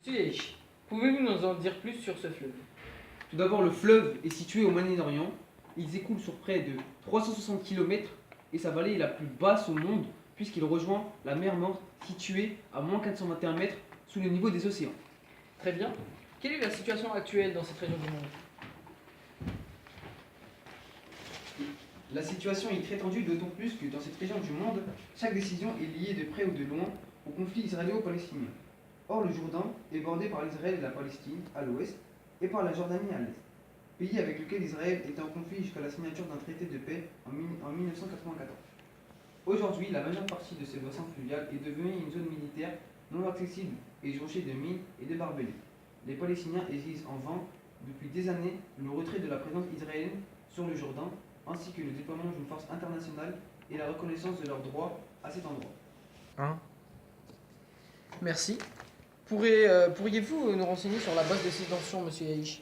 Monsieur Yaïch, pouvez-vous nous en dire plus sur ce fleuve? Tout d'abord, le fleuve est situé au Moyen-Orient. Il s'écoule sur près de 360 km et sa vallée est la plus basse au monde puisqu'il rejoint la mer Morte située à moins 421 mètres sous le niveau des océans. Très bien. Quelle est la situation actuelle dans cette région du monde? La situation est très tendue, d'autant plus que dans cette région du monde, chaque décision est liée de près ou de loin au conflit israélo-palestinien. Or, le Jourdain est bordé par l'Israël et la Palestine à l'ouest et par la Jordanie à l'est, pays avec lequel Israël était en conflit jusqu'à la signature d'un traité de paix en 1994. Aujourd'hui, la majeure partie de ce bassin fluvial est devenue une zone militaire non accessible et jonchée de mines et de barbelés. Les Palestiniens exigent en vain depuis des années le retrait de la présence israélienne sur le Jourdain, ainsi que le déploiement d'une force internationale et la reconnaissance de leurs droits à cet endroit. Merci. Pourriez-vous nous renseigner sur la base de ces tensions, monsieur Yaïch?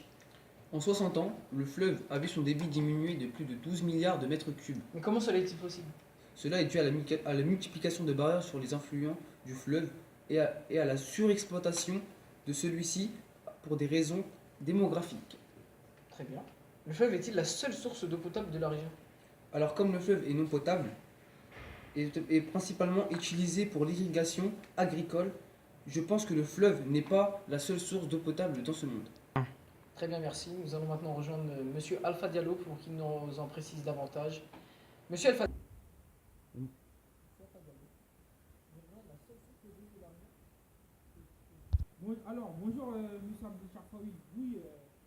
En 60 ans, le fleuve a vu son débit diminuer de plus de 12 milliards de mètres cubes. Mais comment cela est-il possible? Cela est dû à la multiplication de barrières sur les affluents du fleuve et à la surexploitation de celui-ci pour des raisons démographiques. Très bien. Le fleuve est-il la seule source d'eau potable de la région? Alors comme le fleuve est non potable et est principalement utilisé pour l'irrigation agricole, je pense que le fleuve n'est pas la seule source d'eau potable dans ce monde. Très bien, merci. Nous allons maintenant rejoindre monsieur Alpha Diallo pour qu'il nous en précise davantage. Monsieur Alpha Bon, alors, bonjour, Moussa Boucharfaoui. Oui,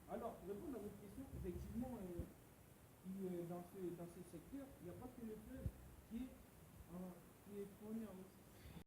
alors, pour répondre à votre question, effectivement, dans ce secteur, il n'y a pas que le fleuve qui est fourni en